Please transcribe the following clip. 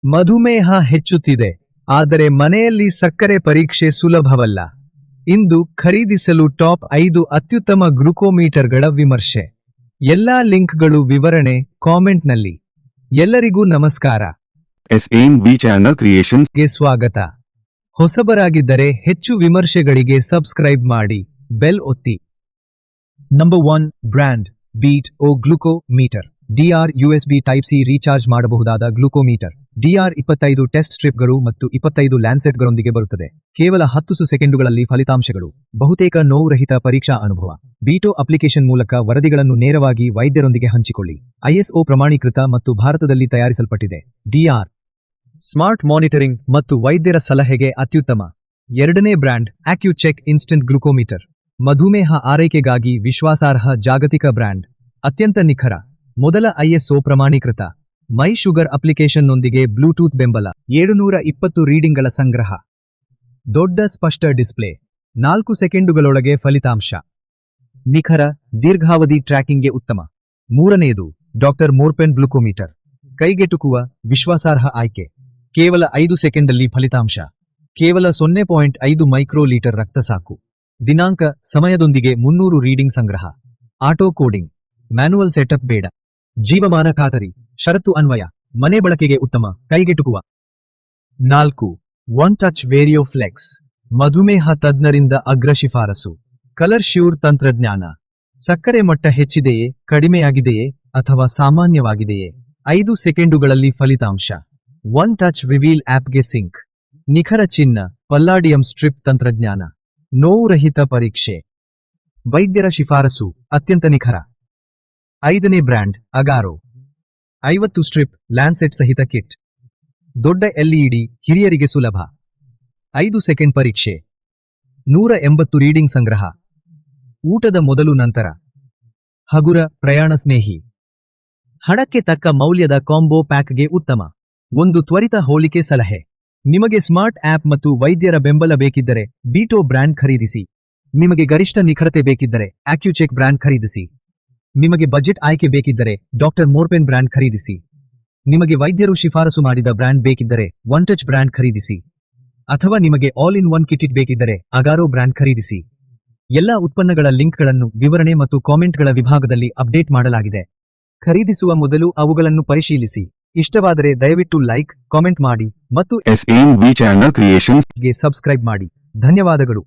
ಮಧುಮೇಹ ಹೆಚ್ಚುತ್ತಿದೆ, ಆದರೆ ಮನೆಯಲ್ಲಿ ಸಕ್ಕರೆ ಪರೀಕ್ಷೆ ಸುಲಭವಲ್ಲ. ಇಂದು ಖರೀದಿಸಲು ಟಾಪ್ 5 ಅತ್ಯುತ್ತಮ ಗ್ಲುಕೋಮೀಟರ್ಗಳ ವಿಮರ್ಶೆ. ಎಲ್ಲಾ ಲಿಂಕ್ಗಳು ವಿವರಣೆ ಕಾಮೆಂಟ್ನಲ್ಲಿ. ಎಲ್ಲರಿಗೂ ನಮಸ್ಕಾರ. SNB ಚಾನಲ್ ಕ್ರಿಯೇಷನ್ಸ್ಗೆ ಸ್ವಾಗತ. ಹೊಸಬರಾಗಿದ್ದರೆ ಹೆಚ್ಚು ವಿಮರ್ಶೆಗಳಿಗೆ ಸಬ್ಸ್ಕ್ರೈಬ್ ಮಾಡಿ, ಬೆಲ್ ಒತ್ತಿ. ನಂಬರ್ 1 ಬ್ರ್ಯಾಂಡ್ ಬೀಟ್ ಓ glucometer. DR USB type C recharge ಮಾಡಬಹುದಾದ ಗ್ಲುಕೋಮೀಟರ್. DR 25 ಟೆಸ್ಟ್ ಸ್ಟ್ರಿಪ್ಗಳು ಮತ್ತು 25 ಲ್ಯಾನ್ಸೆಟ್ಗಳೊಂದಿಗೆ ಬರುತ್ತದೆ. ಕೇವಲ 10 ಸೆಕೆಂಡುಗಳಲ್ಲಿ ಫಲಿತಾಂಶಗಳು. ಬಹುತೇಕ ನೋವುರಹಿತ ಪರೀಕ್ಷಾ ಅನುಭವ. ಬೀಟೋ ಅಪ್ಲಿಕೇಶನ್ ಮೂಲಕ ವರದಿಗಳನ್ನು ನೇರವಾಗಿ ವೈದ್ಯರೊಂದಿಗೆ ಹಂಚಿಕೊಳ್ಳಿ. ISO ಪ್ರಮಾಣೀಕೃತ ಮತ್ತು ಭಾರತದಲ್ಲಿ ತಯಾರಿಸಲ್ಪಟ್ಟಿದೆ. DR ಸ್ಮಾರ್ಟ್ ಮಾನಿಟರಿಂಗ್ ಮತ್ತು ವೈದ್ಯರ ಸಲಹೆಗೆ ಅತ್ಯುತ್ತಮ. ಎರಡನೇ ಬ್ರ್ಯಾಂಡ್ ಆಕ್ಯುಚೆಕ್ ಇನ್ಸ್ಟಂಟ್ ಗ್ಲುಕೋಮೀಟರ್. ಮಧುಮೇಹ ಆರೈಕೆಗಾಗಿ ವಿಶ್ವಾಸಾರ್ಹ ಜಾಗತಿಕ ಬ್ರ್ಯಾಂಡ್. ಅತ್ಯಂತ ನಿಖರ. ಮೊದಲ ISO ಪ್ರಮಾಣೀಕೃತ. ಮೈ ಶುಗರ್ ಅಪ್ಲಿಕೇಶನ್ನೊಂದಿಗೆ ಬ್ಲೂಟೂತ್ ಬೆಂಬಲ. 720 ರೀಡಿಂಗ್ಗಳ ಸಂಗ್ರಹ. ದೊಡ್ಡ ಸ್ಪಷ್ಟ ಡಿಸ್ಪ್ಲೇ. 4 ಸೆಕೆಂಡುಗಳೊಳಗೆ ಫಲಿತಾಂಶ. ನಿಖರ, ದೀರ್ಘಾವಧಿ ಟ್ರ್ಯಾಕಿಂಗ್ಗೆ ಉತ್ತಮ. ಮೂರನೆಯದು ಡಾಕ್ಟರ್ ಮೋರ್ಪೆನ್ ಗ್ಲುಕೋಮೀಟರ್. ಕೈಗೆಟುಕುವ, ವಿಶ್ವಾಸಾರ್ಹ ಆಯ್ಕೆ. ಕೇವಲ 5 ಸೆಕೆಂಡಲ್ಲಿ ಫಲಿತಾಂಶ. ಕೇವಲ 0.5 ಮೈಕ್ರೋ ಲೀಟರ್ ರಕ್ತ ಸಾಕು. ದಿನಾಂಕ, ಸಮಯದೊಂದಿಗೆ 300 ರೀಡಿಂಗ್ ಸಂಗ್ರಹ. Auto coding. ಮ್ಯಾನುವಲ್ ಸೆಟಪ್ ಬೇಡ. ಜೀವಮಾನ ಖಾತರಿ. ಷರತ್ತು ಅನ್ವಯ. ಮನೆ ಬಳಕೆಗೆ ಉತ್ತಮ, ಕೈಗೆಟುಕುವ. 4 ಒನ್ ಟಚ್ ವೇರಿಯೋ ಫ್ಲೆಕ್ಸ್. ಮಧುಮೇಹ ತಜ್ಞರಿಂದ ಅಗ್ರ ಶಿಫಾರಸು. ಕಲರ್ ಶ್ಯೂರ್ ತಂತ್ರಜ್ಞಾನ. ಸಕ್ಕರೆ ಮಟ್ಟ ಹೆಚ್ಚಿದೆಯೇ, ಕಡಿಮೆಯಾಗಿದೆಯೇ ಅಥವಾ ಸಾಮಾನ್ಯವಾಗಿದೆಯೇ? 5 ಸೆಕೆಂಡುಗಳಲ್ಲಿ ಫಲಿತಾಂಶ. ಒನ್ ಟಚ್ ರಿವೀಲ್ ಆಪ್ಗೆ ಸಿಂಕ್. ನಿಖರ ಚಿನ್ನ, ಪಲ್ಲಾಡಿಯಂ ಸ್ಟ್ರಿಪ್ ತಂತ್ರಜ್ಞಾನ. ನೋವುರಹಿತ ಪರೀಕ್ಷೆ. ವೈದ್ಯರ ಶಿಫಾರಸು, ಅತ್ಯಂತ ನಿಖರ. 5ನೇ ಬ್ರ್ಯಾಂಡ್ ಅಗಾರೋ. 50 ಸ್ಟ್ರಿಪ್, ಲ್ಯಾನ್ಸೆಟ್ ಸಹಿತ ಕಿಟ್. ದೊಡ್ಡ LED, ಹಿರಿಯರಿಗೆ ಸುಲಭ. 5 ಸೆಕೆಂಡ್ ಪರೀಕ್ಷೆ. 180 ರೀಡಿಂಗ್ ಸಂಗ್ರಹ. ಊಟದ ಮೊದಲು ನಂತರ. ಹಗುರ, ಪ್ರಯಾಣ ಸ್ನೇಹಿ. ಹಣಕ್ಕೆ ತಕ್ಕ ಮೌಲ್ಯದ ಕಾಂಬೋ ಪ್ಯಾಕ್ಗೆ ಉತ್ತಮ. ಒಂದು ತ್ವರಿತ ಹೋಲಿಕೆ ಸಲಹೆ. ನಿಮಗೆ ಸ್ಮಾರ್ಟ್ ಆಪ್ ಮತ್ತು ವೈದ್ಯರ ಬೆಂಬಲ ಬೇಕಿದ್ದರೆ ಬೀಟೋ ಬ್ರ್ಯಾಂಡ್ ಖರೀದಿಸಿ. ನಿಮಗೆ ಗರಿಷ್ಠ ನಿಖರತೆ ಬೇಕಿದ್ದರೆ ಆಕ್ಯುಚೆಕ್ ಬ್ರ್ಯಾಂಡ್ ಖರೀದಿಸಿ. ನಿಮಗೆ ಬಜೆಟ್ ಆಯ್ಕೆ ಬೇಕಿದ್ದರೆ ಡಾಕ್ಟರ್ ಮೋರ್ಪೆನ್ ಬ್ರ್ಯಾಂಡ್ ಖರೀದಿಸಿ. ನಿಮಗೆ ವೈದ್ಯರು ಶಿಫಾರಸು ಮಾಡಿದ ಬ್ರ್ಯಾಂಡ್ ಬೇಕಿದ್ದರೆ ಒನ್ ಟಚ್ ಬ್ರ್ಯಾಂಡ್ ಖರೀದಿಸಿ. ಅಥವಾ ನಿಮಗೆ ಆಲ್ ಇನ್ ಒನ್ ಕಿಟ್ ಬೇಕಿದ್ದರೆ ಅಗಾರೋ ಬ್ರ್ಯಾಂಡ್ ಖರೀದಿಸಿ. ಎಲ್ಲಾ ಉತ್ಪನ್ನಗಳ ಲಿಂಕ್ಗಳನ್ನು ವಿವರಣೆ ಮತ್ತು ಕಾಮೆಂಟ್ಗಳ ವಿಭಾಗದಲ್ಲಿ ಅಪ್ಡೇಟ್ ಮಾಡಲಾಗಿದೆ. ಖರೀದಿಸುವ ಮೊದಲು ಅವುಗಳನ್ನು ಪರಿಶೀಲಿಸಿ. ಇಷ್ಟವಾದರೆ ದಯವಿಟ್ಟು ಲೈಕ್, ಕಾಮೆಂಟ್ ಮಾಡಿ ಮತ್ತು SNB ಚಾನಲ್ ಕ್ರಿಯೇಷನ್ಸ್ಗೆ ಸಬ್ಸ್ಕ್ರೈಬ್ ಮಾಡಿ. ಧನ್ಯವಾದಗಳು.